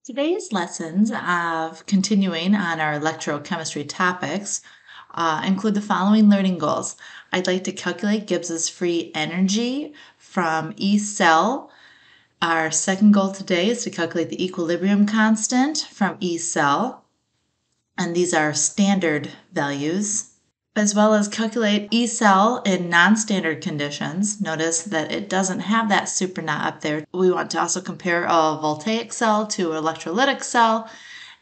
Today's lessons of continuing on our electrochemistry topics include the following learning goals. I'd like to calculate Gibbs's free energy from E cell. Our second goal today is to calculate the equilibrium constant from E cell, and these are standard values, as well as calculate E cell in non-standard conditions. Notice that it doesn't have that supernaut up there. We want to also compare a voltaic cell to an electrolytic cell,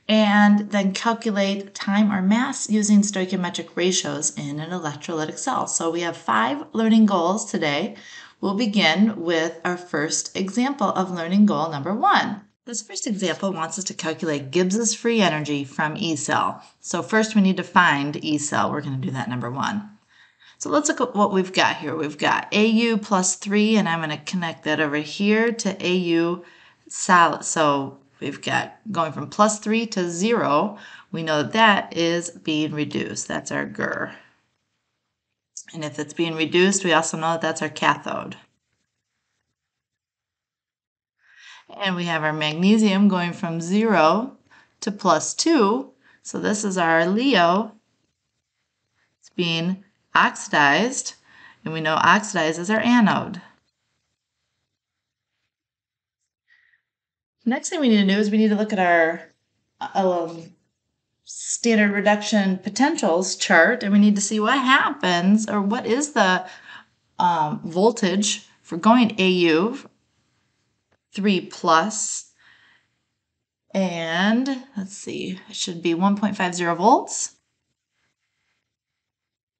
and then calculate time or mass using stoichiometric ratios in an electrolytic cell. So we have 5 learning goals today. We'll begin with our first example of learning goal number 1. This first example wants us to calculate Gibbs's free energy from E cell. So first we need to find E cell. We're going to do that number 1. So let's look at what we've got here. We've got AU plus 3, and I'm going to connect that over here to AU solid. So we've got going from plus 3 to 0. We know that that is being reduced. That's our GR. And if it's being reduced, we also know that that's our cathode. And we have our magnesium going from 0 to plus 2. So this is our LEO. It's being oxidized, and we know oxidized is our anode. Next thing we need to do is we need to look at our standard reduction potentials chart, and we need to see what happens, or what is the voltage for going AU 3 plus, and let's see, it should be 1.50 volts.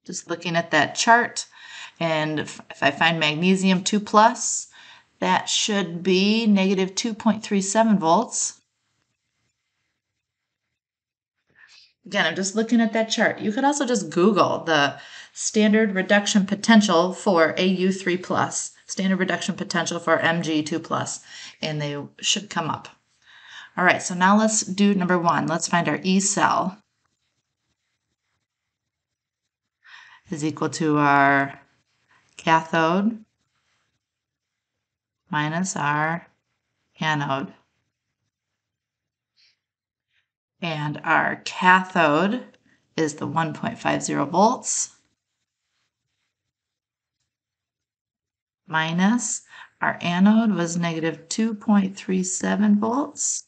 Just looking at that chart, and if I find magnesium 2 plus, that should be negative 2.37 volts. Again, I'm just looking at that chart. You could also just Google the standard reduction potential for AU3 plus, standard reduction potential for Mg2 plus, and they should come up. All right, so now let's do number 1. Let's find our E cell is equal to our cathode minus our anode. And our cathode is the 1.50 volts minus our anode was negative 2.37 volts.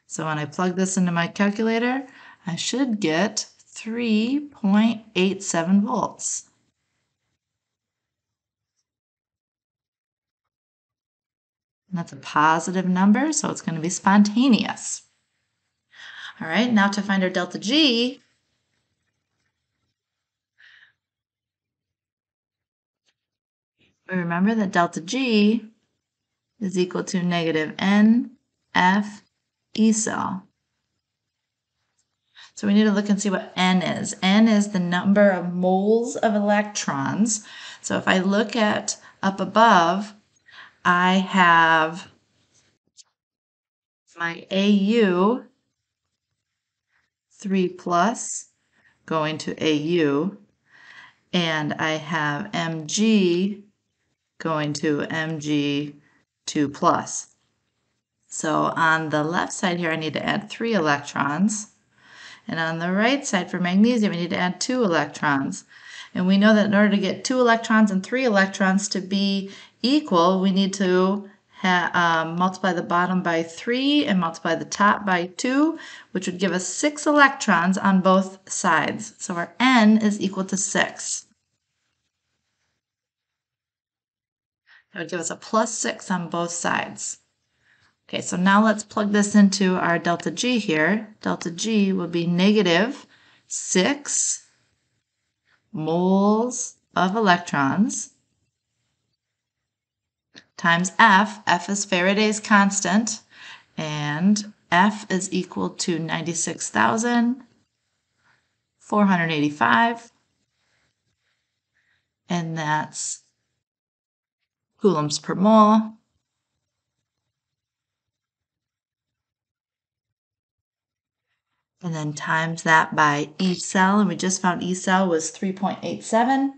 So when I plug this into my calculator, I should get 3.87 volts. And that's a positive number, so it's going to be spontaneous. All right, now to find our delta G, we remember that delta G is equal to negative NF E cell. So we need to look and see what N is. N is the number of moles of electrons. So if I look at up above, I have my AU 3 plus going to AU, and I have Mg going to Mg2 plus. So on the left side here, I need to add 3 electrons. And on the right side for magnesium, we need to add 2 electrons. And we know that in order to get 2 electrons and 3 electrons to be equal, we need to multiply the bottom by 3 and multiply the top by 2, which would give us 6 electrons on both sides. So our N is equal to 6. That would give us a plus 6 on both sides. Okay, so now let's plug this into our delta G here. Delta G will be negative 6 moles of electrons times F. F is Faraday's constant, and F is equal to 96,485, and that's coulombs per mole. And then times that by E cell, and we just found E cell was 3.87.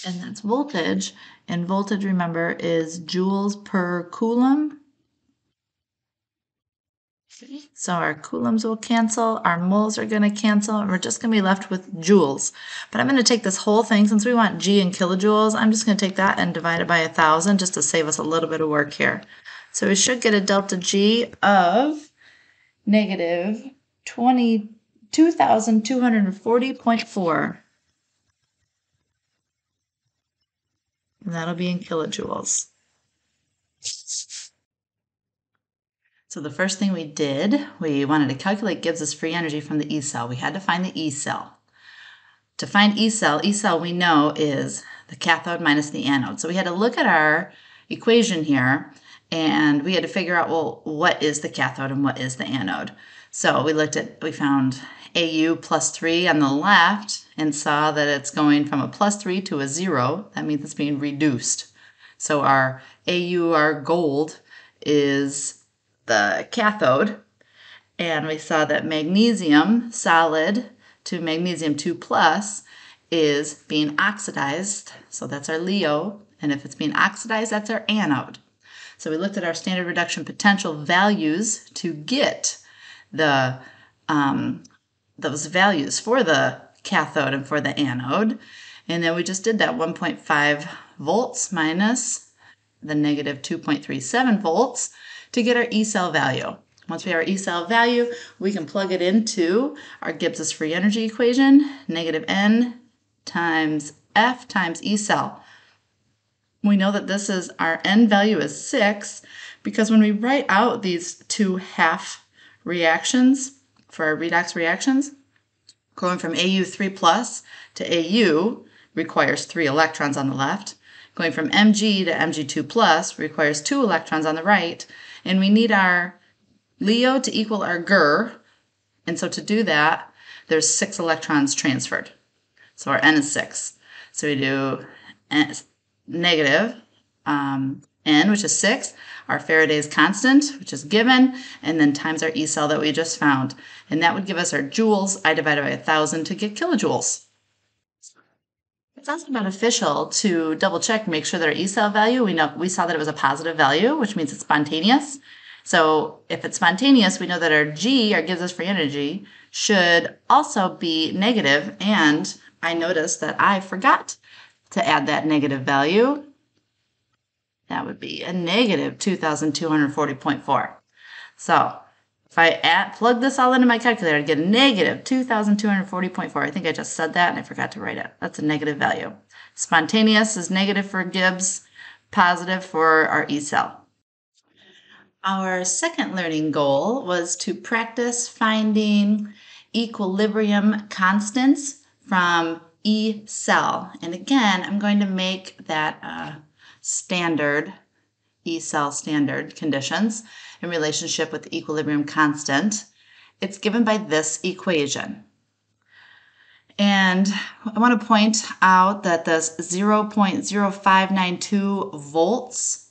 and that's voltage. And voltage, remember, is joules per coulomb. So our coulombs will cancel, our moles are going to cancel, and we're just going to be left with joules. But I'm going to take this whole thing, since we want G in kilojoules, I'm just going to take that and divide it by 1,000 just to save us a little bit of work here. So we should get a delta G of negative 22,240.4. And that'll be in kilojoules. So the first thing we did, we wanted to calculate Gibbs's free energy from the E cell. We had to find the E cell. To find E cell we know is the cathode minus the anode. So we had to look at our equation here, and we had to figure out, well, what is the cathode and what is the anode? So we found AU plus 3 on the left and saw that it's going from a plus 3 to a 0. That means it's being reduced. So our AU, our gold, is the cathode, and we saw that magnesium solid to magnesium 2 plus is being oxidized, so that's our Leo, and if it's being oxidized, that's our anode. So we looked at our standard reduction potential values to get the those values for the cathode and for the anode, and then we just did that 1.5 volts minus the negative 2.37 volts to get our E cell value. Once we have our E cell value, we can plug it into our Gibbs's free energy equation, negative N times F times E cell. We know that this is, our N value is 6, because when we write out these two half reactions for our redox reactions, going from AU 3 plus to AU requires 3 electrons on the left. Going from Mg to Mg2 plus requires 2 electrons on the right, and we need our Leo to equal our Ger, and so to do that, there's 6 electrons transferred. So our N is 6. So we do negative N, which is 6, our Faraday's constant, which is given, and then times our E cell that we just found. And that would give us our joules. I divided by 1,000 to get kilojoules. It's also beneficial to double check, make sure that our E cell value, we saw that it was a positive value, which means it's spontaneous. So if it's spontaneous, we know that our G, our Gibbs's free energy, should also be negative. And I noticed that I forgot to add that negative value. That would be a negative 2,240.4. So if I plug this all into my calculator, I get a negative 2,240.4. I think I just said that and I forgot to write it. That's a negative value. Spontaneous is negative for Gibbs, positive for our E cell. Our second learning goal was to practice finding equilibrium constants from E cell. And again, I'm going to make that standard E cell standard conditions in relationship with the equilibrium constant. It's given by this equation. And I want to point out that this 0.0592 volts,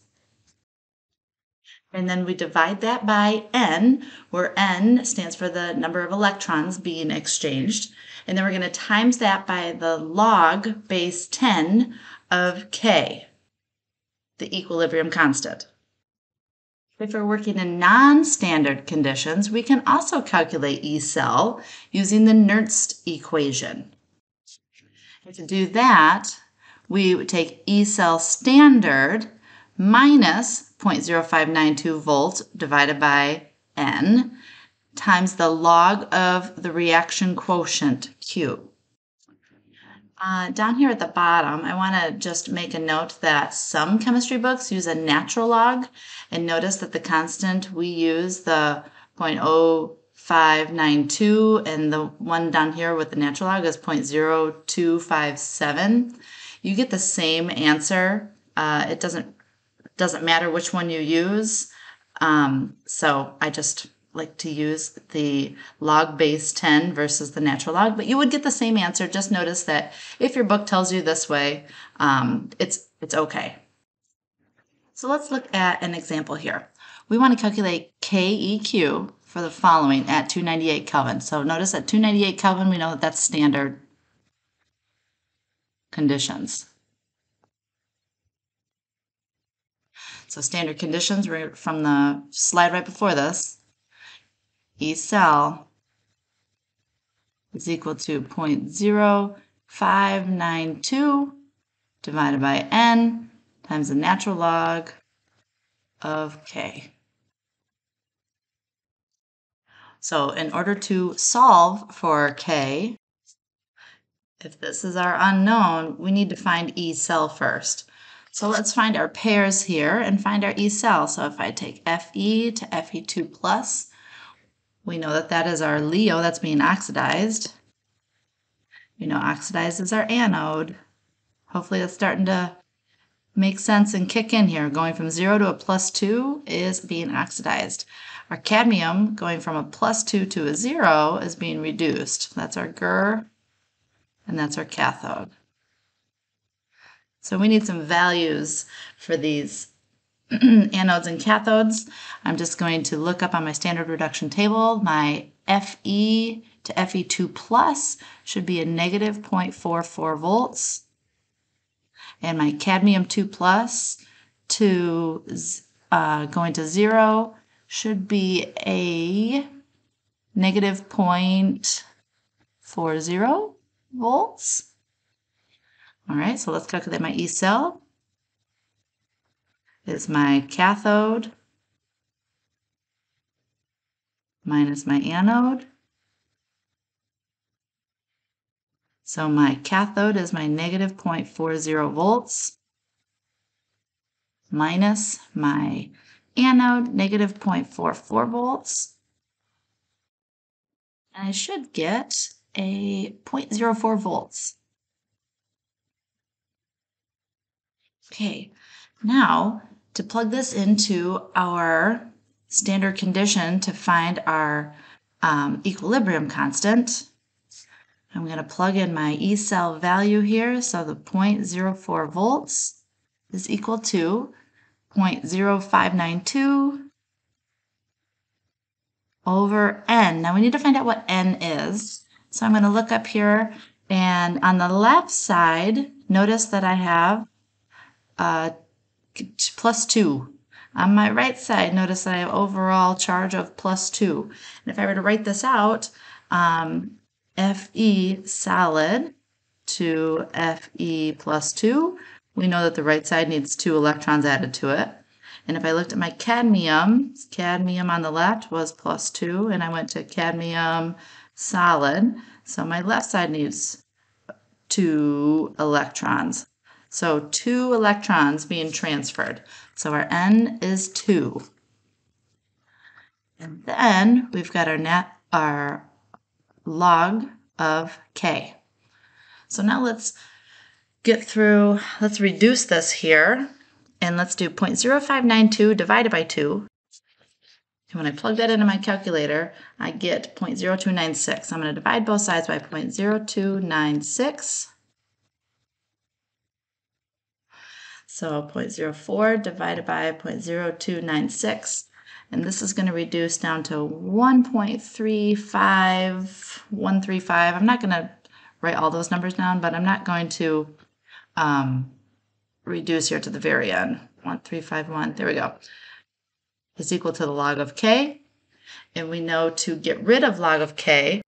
and then we divide that by N, where N stands for the number of electrons being exchanged. And then we're going to times that by the log base 10 of K, the equilibrium constant. If we're working in non-standard conditions, we can also calculate E cell using the Nernst equation. And to do that, we would take E cell standard minus 0.0592 volts divided by N times the log of the reaction quotient, Q. Down here at the bottom, I want to just make a note that some chemistry books use a natural log, and notice that the constant we use, the 0.0592, and the one down here with the natural log is 0.0257. You get the same answer. It doesn't matter which one you use. So I just like to use the log base 10 versus the natural log, but you would get the same answer. Just notice that if your book tells you this way, it's okay. So let's look at an example here. We want to calculate KEQ for the following at 298 Kelvin. So notice at 298 Kelvin, we know that that's standard conditions. So standard conditions from the slide right before this. E cell is equal to 0.0592 divided by n times the natural log of k. So in order to solve for k, if this is our unknown, we need to find E cell first. So let's find our pairs here and find our E cell. So if I take Fe to Fe2 plus, we know that that is our Leo that's being oxidized. You know, oxidized is our anode. Hopefully that's starting to make sense and kick in here. Going from 0 to a +2 is being oxidized. Our cadmium going from a +2 to a 0 is being reduced. That's our Gur, and that's our cathode. So we need some values for these anodes and cathodes. I'm just going to look up on my standard reduction table. My Fe to Fe2 plus should be a negative 0.44 volts. And my cadmium 2 plus to going to 0 should be a negative 0.40 volts. All right, so let's calculate my E cell. Is my cathode minus my anode. So my cathode is my negative 0.40 volts minus my anode, negative 0.44 volts. And I should get a 0.04 volts. Okay, now to plug this into our standard condition to find our equilibrium constant, I'm going to plug in my E cell value here. So the 0.04 volts is equal to 0.0592 over N. Now we need to find out what N is. So I'm going to look up here, and on the left side, notice that I have +2. On my right side, notice that I have overall charge of +2. And if I were to write this out, Fe solid to Fe +2, we know that the right side needs 2 electrons added to it. And if I looked at my cadmium on the left was +2, and I went to cadmium solid. So my left side needs 2 electrons. So 2 electrons being transferred. So our N is 2. And then we've got our log of K. So now let's reduce this here, and let's do 0.0592 divided by 2. And when I plug that into my calculator, I get 0.0296. I'm going to divide both sides by 0.0296. So 0.04 divided by 0.0296. And this is going to reduce down to 1.35135. I'm not going to write all those numbers down, but I'm not going to reduce here to the very end. 1351, there we go, is equal to the log of K. And we know to get rid of log of K,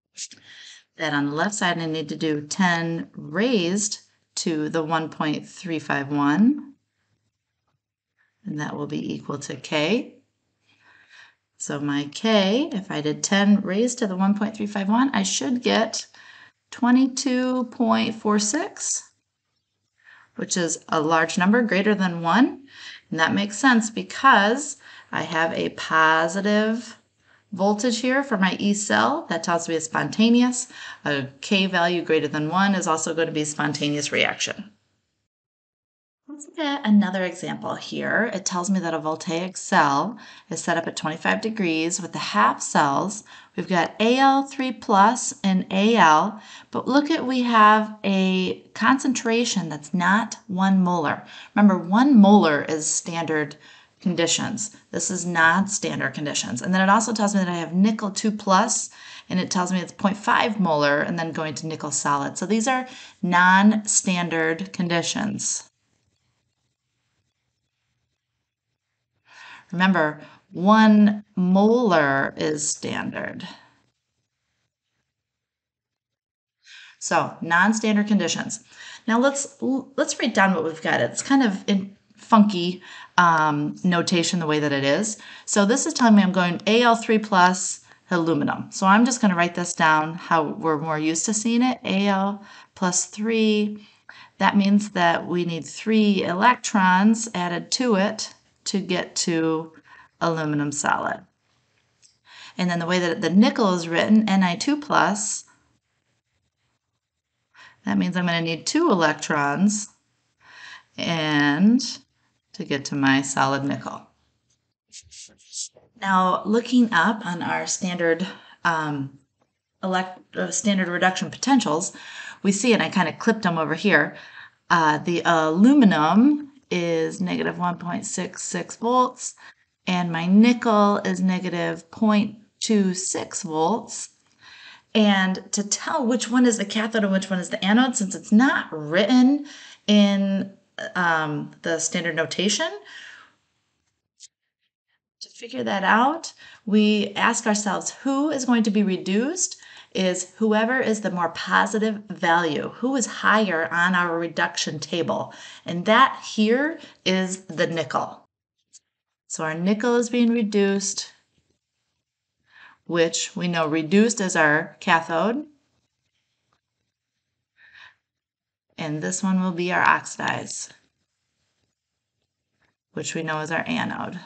that on the left side I need to do 10 raised to the 1.351. And that will be equal to K. So my K, if I did 10 raised to the 1.351, I should get 22.46, which is a large number, greater than 1. And that makes sense because I have a positive voltage here for my E cell. That tells me it's spontaneous. A K value greater than 1 is also going to be a spontaneous reaction. Let's look at another example here. It tells me that a voltaic cell is set up at 25 degrees with the half cells. We've got Al3 plus and Al, but look at, we have a concentration that's not 1 molar. Remember, 1 molar is standard conditions. This is not standard conditions. And then it also tells me that I have nickel 2 plus, and it tells me it's 0.5 molar, and then going to nickel solid. So these are non-standard conditions. Remember, 1 molar is standard. So, non-standard conditions. Now let's write down what we've got. It's kind of in funky notation the way that it is. So this is telling me I'm going Al3 plus aluminum. So I'm just going to write this down how we're more used to seeing it. Al plus 3. That means that we need 3 electrons added to it to get to aluminum solid. And then the way that the nickel is written, Ni2 plus, that means I'm going to need 2 electrons and to get to my solid nickel. Now, looking up on our standard standard reduction potentials, we see, and I kind of clipped them over here, the aluminum is negative 1.66 volts, and my nickel is negative 0.26 volts. And to tell which one is the cathode and which one is the anode, since it's not written in the standard notation, to figure that out, we ask ourselves who is going to be reduced is whoever is the more positive value, who is higher on our reduction table. And that here is the nickel. So our nickel is being reduced, which we know reduced is our cathode. And this one will be our oxidized, which we know is our anode.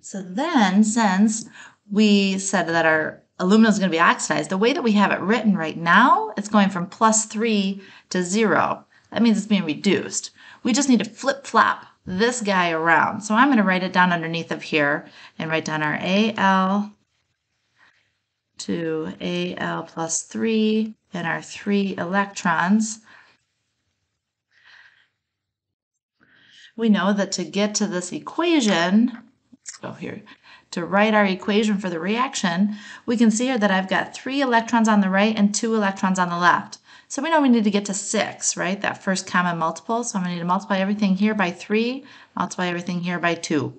So then, since we said that our aluminum is going to be oxidized, the way that we have it written right now, it's going from +3 to 0. That means it's being reduced. We just need to flip-flop this guy around. So I'm going to write it down underneath of here and write down our Al to Al plus 3 and our 3 electrons. We know that to get to this equation, let's go here, to write our equation for the reaction, we can see here that I've got 3 electrons on the right and 2 electrons on the left. So we know we need to get to 6, right? That first common multiple. So I'm going to need to multiply everything here by 3, multiply everything here by 2.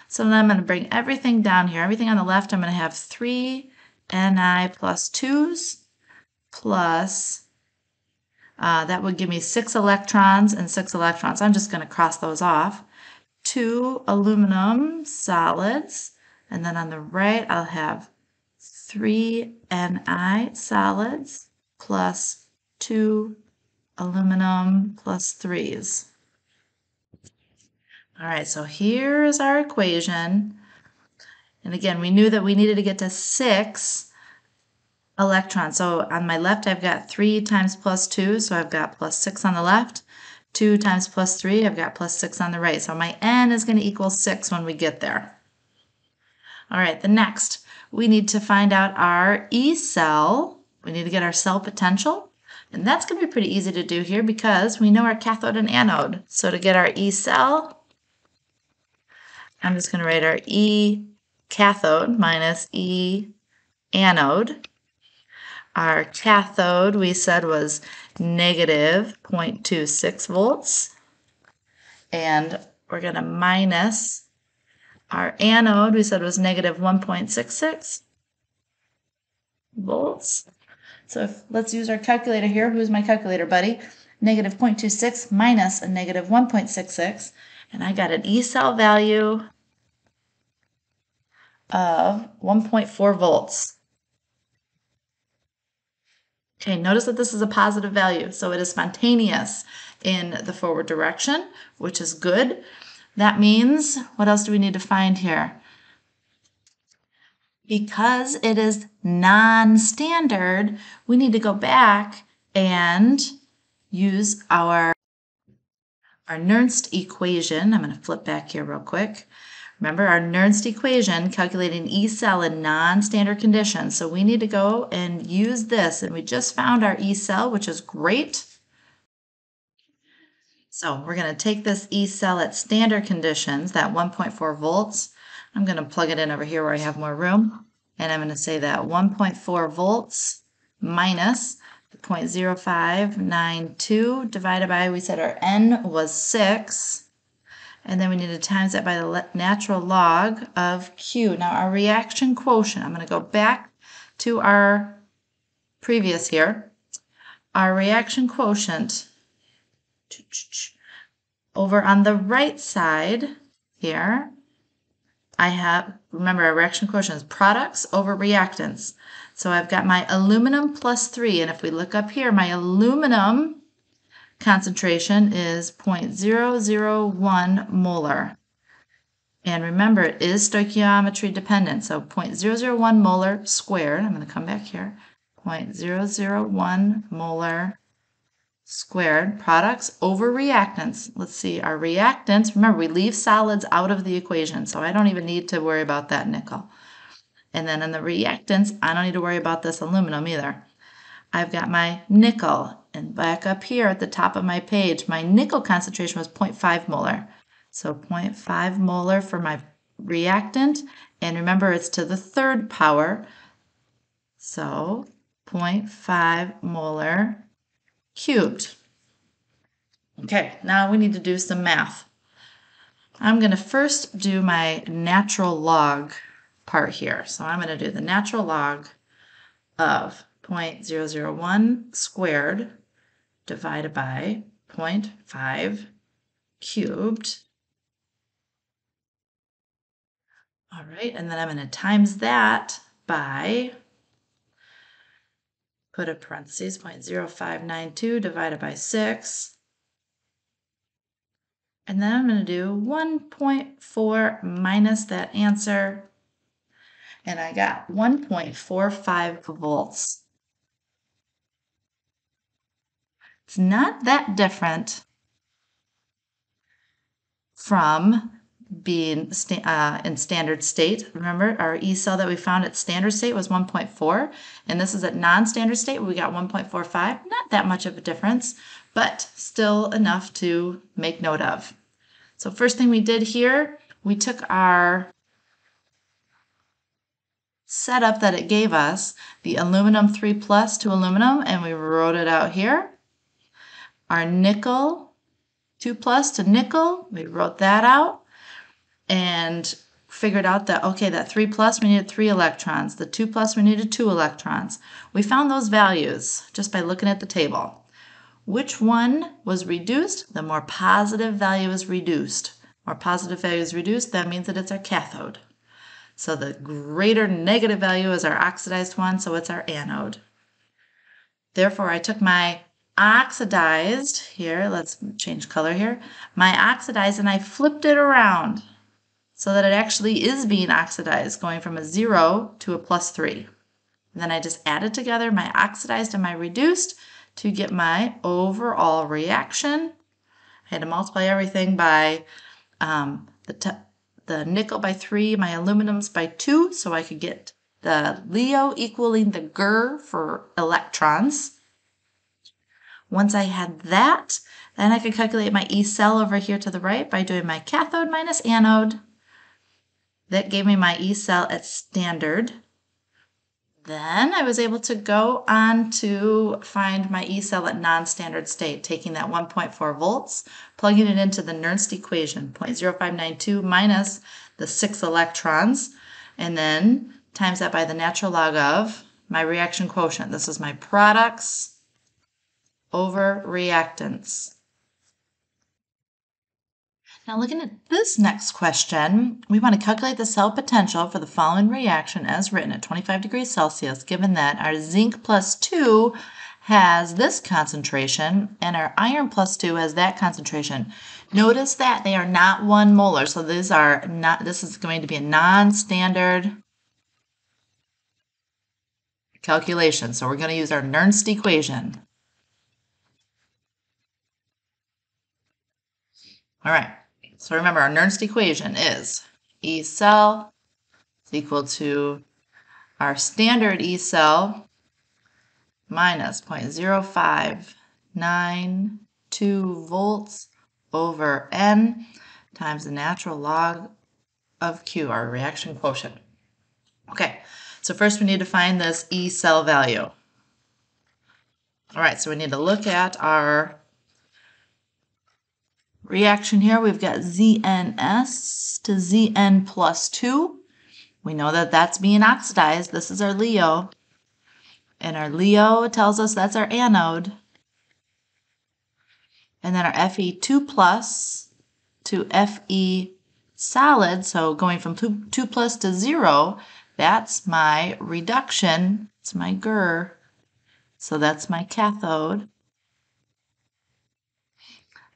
So then I'm going to bring everything down here. Everything on the left, I'm going to have 3 Ni plus 2s plus, that would give me 6 electrons and 6 electrons. I'm just going to cross those off. 2 aluminum solids, and then on the right I'll have 3 Ni solids plus 2 aluminum plus 3s. All right, so here is our equation. And again, we knew that we needed to get to 6 electrons. So on my left, I've got 3 times plus 2, so I've got plus 6 on the left. 2 times plus 3, I've got plus 6 on the right. So my N is going to equal 6 when we get there. All right, the next, we need to find out our E cell. We need to get our cell potential. And that's going to be pretty easy to do here because we know our cathode and anode. So to get our E cell, I'm just going to write our E cathode minus E anode. Our cathode, we said, was negative 0.26 volts. And we're going to minus our anode, we said, was negative 1.66 volts. So let's use our calculator here. Who's my calculator, buddy? Negative 0.26 minus a negative 1.66. And I got an E cell value of 1.4 volts. Okay, notice that this is a positive value, so it is spontaneous in the forward direction, which is good. That means, what else do we need to find here? Because it is non-standard, we need to go back and use our Nernst equation. I'm going to flip back here real quick. Remember our Nernst equation calculating E cell in non-standard conditions. So we need to go and use this. And we just found our E cell, which is great. So we're going to take this E cell at standard conditions, that 1.4 volts. I'm going to plug it in over here where I have more room. And I'm going to say that 1.4 volts minus 0.0592 divided by, we said our N was 6. And then we need to times that by the natural log of Q. Now our reaction quotient, I'm going to go back to our previous here. Our reaction quotient over on the right side here, I have, remember our reaction quotient is products over reactants. So I've got my aluminum plus 3, and if we look up here, my aluminum concentration is 0.001 molar. And remember, it is stoichiometry dependent, so 0.001 molar squared, I'm going to come back here, 0.001 molar squared, products over reactants. Let's see, our reactants, remember we leave solids out of the equation, so I don't even need to worry about that nickel. And then in the reactants, I don't need to worry about this aluminum either. I've got my nickel, and back up here at the top of my page, my nickel concentration was 0.5 molar. So 0.5 molar for my reactant, and remember it's to the third power, so 0.5 molar cubed. Okay, now we need to do some math. I'm going to first do my natural log part here. So I'm going to do the natural log of 0.001 squared divided by 0.5 cubed. All right, and then I'm going to times that by, put a parentheses, 0.0592 divided by 6. And then I'm going to do 1.4 minus that answer. And I got 1.45 volts. It's not that different from being in standard state. Remember, our E cell that we found at standard state was 1.4, and this is at non-standard state. We got 1.45. Not that much of a difference, but still enough to make note of. So first thing we did here, we took our setup that it gave us, the aluminum 3 plus to aluminum, and we wrote it out here. Our nickel 2 plus to nickel, we wrote that out and figured out that, okay, that 3 plus, we needed 3 electrons. The 2 plus, we needed 2 electrons. We found those values just by looking at the table. Which one was reduced? The more positive value is reduced. More positive value is reduced, that means that it's our cathode. So the greater negative value is our oxidized one, so it's our anode. Therefore, I took my oxidized, here, let's change color here, my oxidized, and I flipped it around so that it actually is being oxidized, going from a 0 to a +3. And then I just added together my oxidized and my reduced to get my overall reaction. I had to multiply everything by the nickel by 3, my aluminums by 2, so I could get the Leo equaling the Ger for electrons. Once I had that, then I could calculate my E cell over here to the right by doing my cathode minus anode. That gave me my E cell at standard. Then I was able to go on to find my E cell at non-standard state, taking that 1.4 volts, plugging it into the Nernst equation, 0.0592 minus the 6 electrons, and then times that by the natural log of my reaction quotient. This is my products over reactants. Now looking at this next question, we want to calculate the cell potential for the following reaction as written at 25 degrees Celsius, given that our zinc plus 2 has this concentration and our iron plus 2 has that concentration. Notice that they are not 1 molar, so this is going to be a non-standard calculation. So we're going to use our Nernst equation. All right. So remember, our Nernst equation is E cell is equal to our standard E cell minus 0.0592 volts over N times the natural log of Q, our reaction quotient. Okay, so first we need to find this E cell value. All right, so we need to look at our reaction here. We've got ZnS to Zn plus 2. We know that that's being oxidized. This is our LEO. And our LEO tells us that's our anode. And then our Fe2 plus to Fe solid, so going from 2 plus to 0, that's my reduction. It's my GER. So that's my cathode.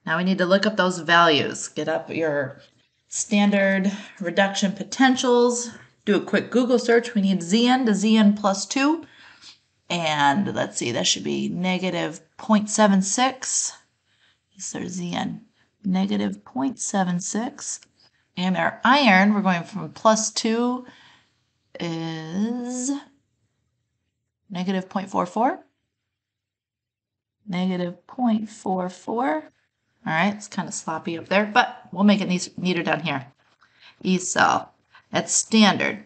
Now we need to look up those values. Get up your standard reduction potentials. Do a quick Google search. We need Zn to Zn plus 2. And let's see, that should be negative 0.76. Is our Zn? Negative 0.76. And our iron, we're going from plus 2 is negative 0.44. Negative 0.44. All right, it's kind of sloppy up there, but we'll make it neater down here. E cell at standard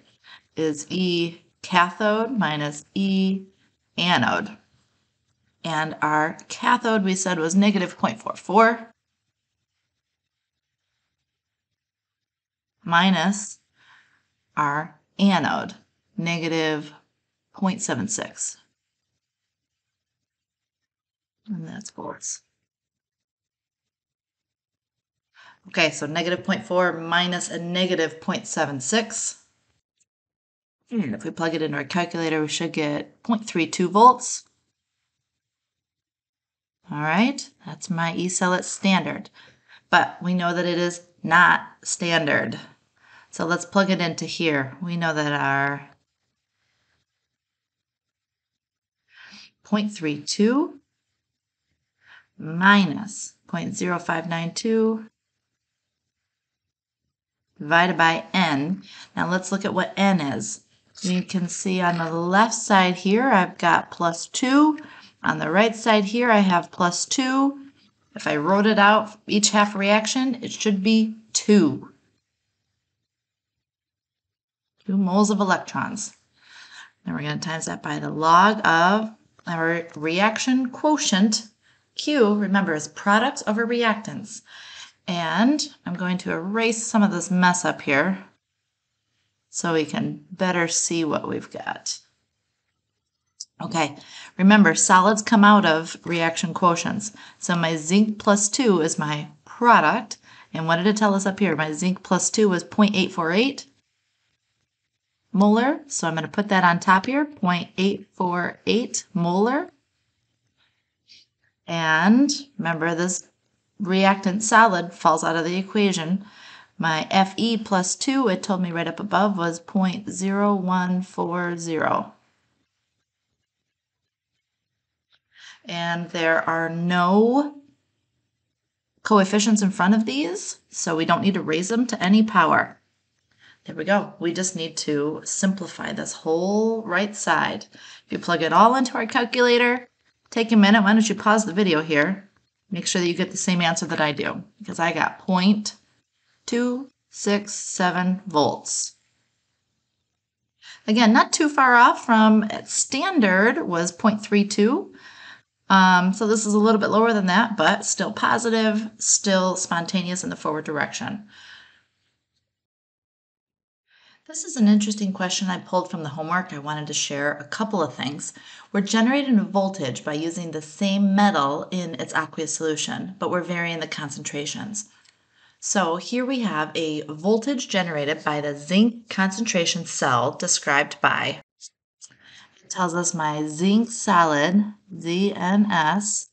is E cathode minus E anode. And our cathode, we said, was negative 0.44 minus our anode, negative 0.76. And that's volts. Okay, so negative 0.4 minus a negative 0.76. And if we plug it into our calculator, we should get 0.32 volts. All right, that's my E cell at standard. But we know that it is not standard. So let's plug it into here. We know that our 0.32 minus 0.0592 divided by N. Now let's look at what N is. You can see on the left side here, I've got plus 2. On the right side here, I have plus 2. If I wrote it out, each half reaction, it should be 2. 2 moles of electrons. Then we're going to times that by the log of our reaction quotient. Q, remember, is product over reactants. And I'm going to erase some of this mess up here so we can better see what we've got. Okay, remember, solids come out of reaction quotients. So my zinc plus 2 is my product. And what did it tell us up here? My zinc plus 2 was 0.848 molar. So I'm going to put that on top here, 0.848 molar. And remember, this reactant solid falls out of the equation. My Fe plus 2, it told me right up above, was 0.0140. And there are no coefficients in front of these, so we don't need to raise them to any power. There we go. We just need to simplify this whole right side. If you plug it all into our calculator, take a minute. Why don't you pause the video here? Make sure that you get the same answer that I do, because I got 0.267 volts. Again, not too far off from standard was 0.32. So this is a little bit lower than that, but still positive, still spontaneous in the forward direction. This is an interesting question I pulled from the homework. I wanted to share a couple of things. We're generating a voltage by using the same metal in its aqueous solution, but we're varying the concentrations. So here we have a voltage generated by the zinc concentration cell described by, it tells us my zinc solid, ZnS,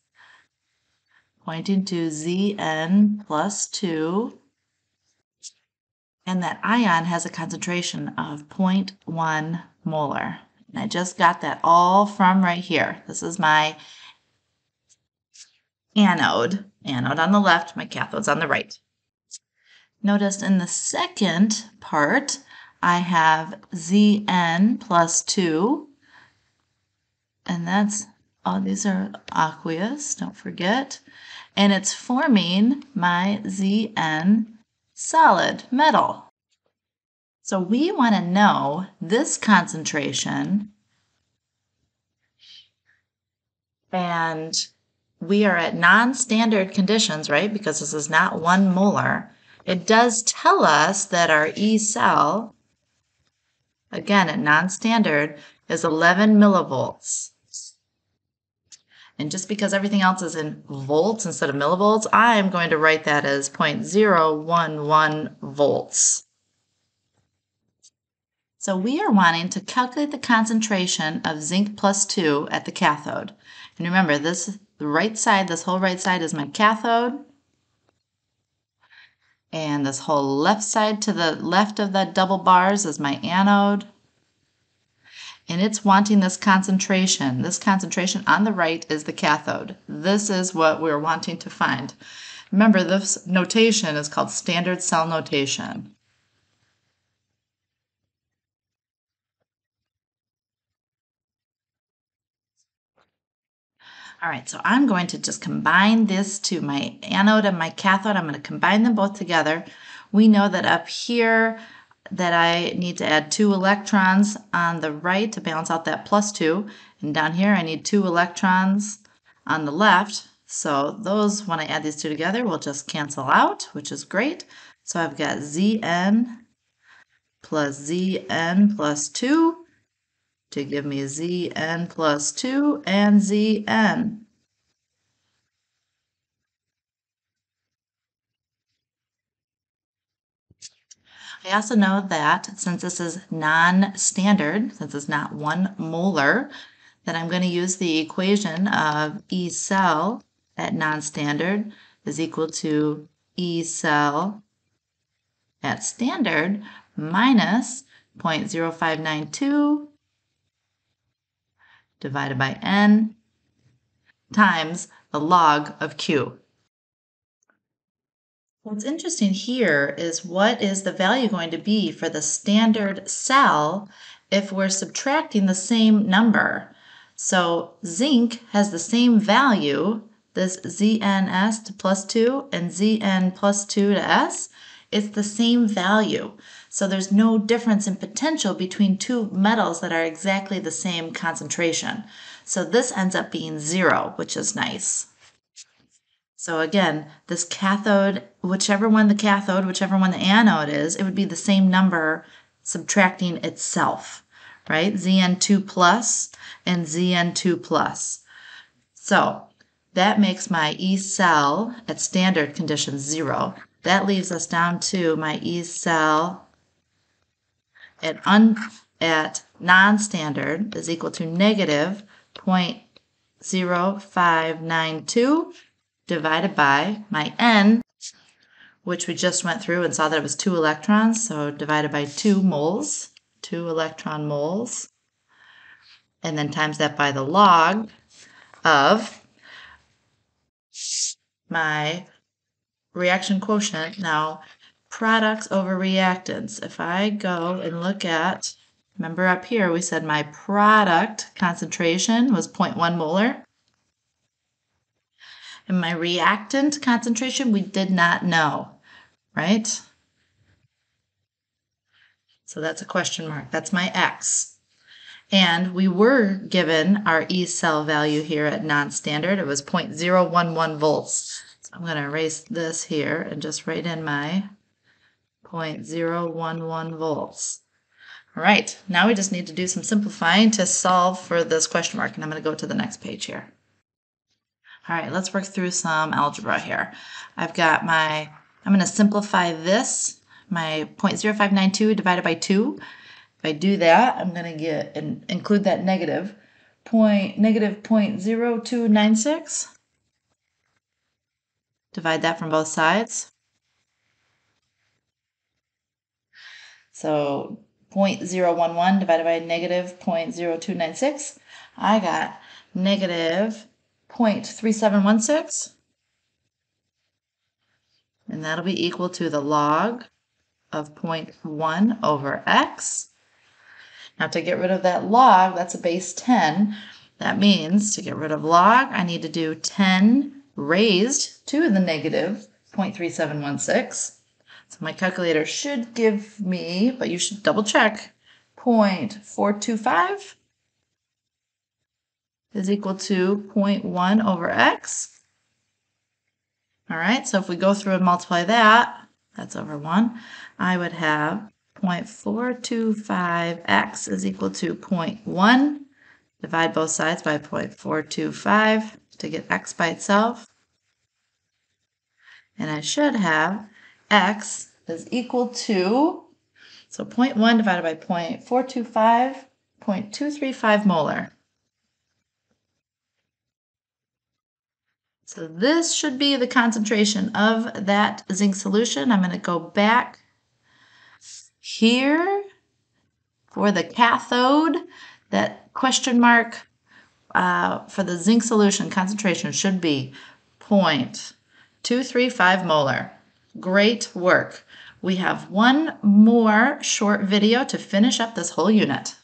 pointing to Zn plus 2, and that ion has a concentration of 0.1 molar. And I just got that all from right here. This is my anode on the left, my cathode's on the right. Notice in the second part, I have Zn plus 2, and that's, oh, these are aqueous, don't forget. And it's forming my Zn solid metal. So we want to know this concentration and we are at non-standard conditions, right? Because this is not 1 molar. It does tell us that our E cell, again at non-standard, is 11 millivolts. And just because everything else is in volts instead of millivolts, I'm going to write that as 0.011 volts. So we are wanting to calculate the concentration of zinc plus 2 at the cathode. And remember, this whole right side is my cathode. And this whole left side to the left of that double bars is my anode. And it's wanting this concentration. This concentration on the right is the cathode. This is what we're wanting to find. Remember, this notation is called standard cell notation. All right, so I'm going to just combine this to my anode and my cathode. I'm going to combine them both together. We know that up here that I need to add 2 electrons on the right to balance out that plus 2. And down here I need 2 electrons on the left. So those, when I add these two together, will just cancel out, which is great. So I've got Zn plus Zn plus 2 to give me Zn plus 2 and Zn. I also know that since this is non-standard, since it's not 1 molar, that I'm going to use the equation of E cell at non-standard is equal to E cell at standard minus 0.0592 divided by N times the log of Q. What's interesting here is what is the value going to be for the standard cell if we're subtracting the same number. So zinc has the same value, this ZnS to plus 2 and Zn plus 2 to S. It's the same value. So there's no difference in potential between two metals that are exactly the same concentration. So this ends up being 0, which is nice. So again, this cathode, whichever one the cathode, whichever one the anode is, it would be the same number subtracting itself, right? Zn2 plus and Zn2 plus. So that makes my E cell at standard conditions 0. That leaves us down to my E cell at non-standard is equal to negative 0.0592 divided by my N, which we just went through and saw that it was 2 electrons, so divided by 2 moles, 2 electron moles, and then times that by the log of my reaction quotient. Now, products over reactants. If I go and look at, remember up here we said my product concentration was 0.1 molar. And my reactant concentration, we did not know, right? So that's a question mark. That's my X. And we were given our E cell value here at non-standard. It was 0.011 volts. So I'm going to erase this here and just write in my 0.011 volts. All right, now we just need to do some simplifying to solve for this question mark. And I'm going to go to the next page here. All right, let's work through some algebra here. I'm going to simplify this, my 0.0592 divided by 2. If I do that, I'm going to include that negative 0.0296. Divide that from both sides. So 0.011 divided by negative 0.0296. I got negative 0.3716. And that'll be equal to the log of 0.1 over x. Now to get rid of that log, that's a base 10. That means to get rid of log, I need to do 10 raised to the negative 0.3716. So my calculator should give me, but you should double check, 0.425. is equal to 0.1 over x. All right, so if we go through and multiply that, that's over 1, I would have 0.425x is equal to 0.1. Divide both sides by 0.425 to get x by itself. And I should have x is equal to, so 0.1 divided by 0.425, 0.235 molar. So this should be the concentration of that zinc solution. I'm going to go back here for the cathode. That question mark for the zinc solution concentration should be 0.235 molar. Great work. We have one more short video to finish up this whole unit.